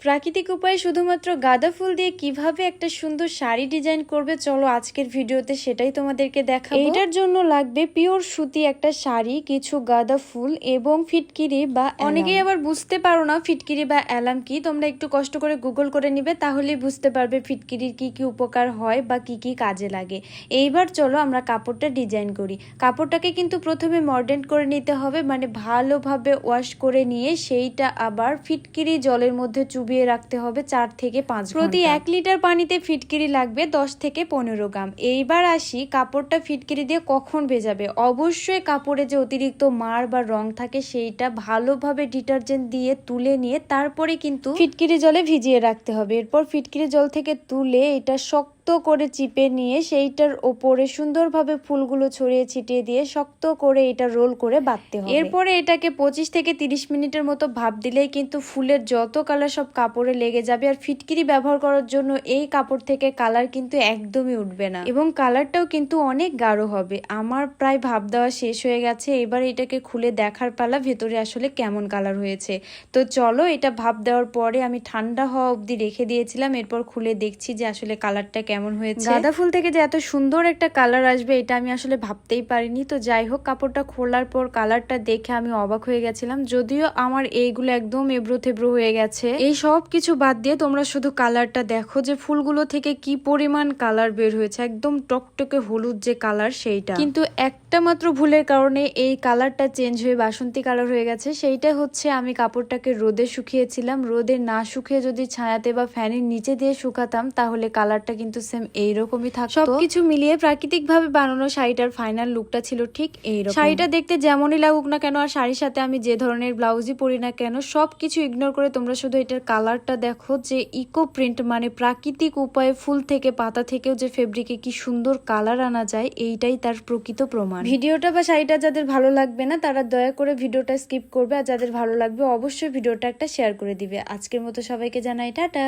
প্রাকৃতিক উপায়ে শুধুমাত্র গাঁদা ফুল দিয়ে কিভাবে একটা সুন্দর শাড়ি ডিজাইন করবে চলো আজকের ভিডিওতে সেটাই তোমাদেরকে দেখাবো। এটার জন্য লাগবে পিওর সুতি একটা শাড়ি, কিছু গাঁদা ফুল এবং ফিটকিরি বা অনেকেই আবার বুঝতে পারো না ফিটকিরি বা অ্যালাম কি, তোমরা একটু কষ্ট করে গুগল করে নিবে, তাহলেই বুঝতে পারবে ফিটকিরির কি কি উপকার হয় বা কি কি কাজে লাগে। এইবার চলো আমরা কাপড়টা ডিজাইন করি। কাপড়টাকে কিন্তু প্রথমে মর্ডেন্ট করে নিতে হবে, মানে ভালোভাবে ওয়াশ করে নিয়ে সেইটা আবার ফিটকিরি জলের মধ্যে চুবিয়ে রাখতে হবে 4 থেকে 5 ঘন্টা। প্রতি 1 লিটার পানিতে ফিটকিরি লাগবে 10 থেকে 15 গ্রাম। এইবার আসি কাপড়টা ফিটকিরি দিয়ে কখন ভেজাবে। অবশ্যই কাপড়ে যে অতিরিক্ত মার বা রং থাকে সেইটা ভালোভাবে ডিটারজেন্ট দিয়ে তুলে নিয়ে তারপরে কিন্তু ফিটকিরি জলে ভিজিয়ে রাখতে হবে। এরপর ফিটকিরি জল থেকে তুলে এটা শক্ত করে চিপে নিয়ে সেইটার ওপরে সুন্দরভাবে ফুলগুলো ছড়িয়ে ছিটিয়ে দিয়ে শক্ত করে এটা রোল করে বাঁধতে হবে। এরপরে এটাকে 25 থেকে 30 মিনিটের মতো ভাপ দিলেই কিন্তু ফুলের যত কালার সব কাপড়ে লেগে যাবে। আর ফিটকিরি ব্যবহার করার জন্য এই কাপড় থেকে কালার কিন্তু একদমই উঠবে না এবং কালারটাও কিন্তু অনেক গাঢ় হবে। আমার প্রায় ভাপ দেওয়া শেষ হয়ে গেছে, এবার এটাকে খুলে দেখার পালা ভেতরে আসলে কেমন কালার হয়েছে। তো চলো, এটা ভাপ দেওয়ার পরে আমি ঠান্ডা হওয়া অবধি রেখে দিয়েছিলাম, এরপর খুলে দেখছি যে আসলে কালারটা কেমন হয়েছে। গাঁদা ফুল থেকে যে এত সুন্দর একটা কালার আসবে এটা আমি আসলে ভাবতেই পারিনি। তো যাই হোক, কাপড়টা খোলার পর কালারটা দেখে আমি অবাক হয়ে গেছিলাম। যদিও আমার এইগুলো একদম এবড়ো থেবড়ো হয়ে গেছে, এই সব কিছু বাদ দিয়ে তোমরা শুধু কালারটা দেখো যে ফুলগুলো থেকে কি পরিমাণ কালার বের হয়েছে, একদম টকটকে হলুদ যে কালার সেইটা। কিন্তু একটা মাত্র ভুলের কারণে এই কালারটা চেঞ্জ হয়ে বাসন্তী কালার হয়ে গেছে। সেইটা হচ্ছে আমি কাপড়টাকে রোদে শুকিয়েছিলাম। রোদে না শুকিয়ে যদি ছায়াতে বা ফ্যানের নিচে দিয়ে শুকাতাম তাহলে কালারটা কিন্তু সেম এইরকমই থাকতো। সবকিছু মিলিয়ে প্রাকৃতিক ভাবে বানানো শাড়িটার ফাইনাল লুকটা ছিল ঠিক এইরকম। শাড়িটা দেখতে যেমনই লাগুক না কেন আর শাড়ির সাথে আমি যে ধরনের ব্লাউজই পরি না কেন সবকিছু ইগনোর করে তোমরা শুধু এটার কালারটা দেখো যে ইকো প্রিন্ট, মানে প্রাকৃতিক উপায়ে ফুল থেকে পাতা থেকেও যে ফেব্রিকে কি সুন্দর কালার আনা যায় এইটাই তার প্রকৃত প্রমাণ। ভিডিওটা বা শাড়িটা যাদের ভালো লাগবে না তারা দয়া করে ভিডিওটা স্কিপ করবে, আর যাদের ভালো লাগবে অবশ্যই ভিডিওটা একটা শেয়ার করে দিবে। আজকের মতো সবাইকে জানাই টাটা।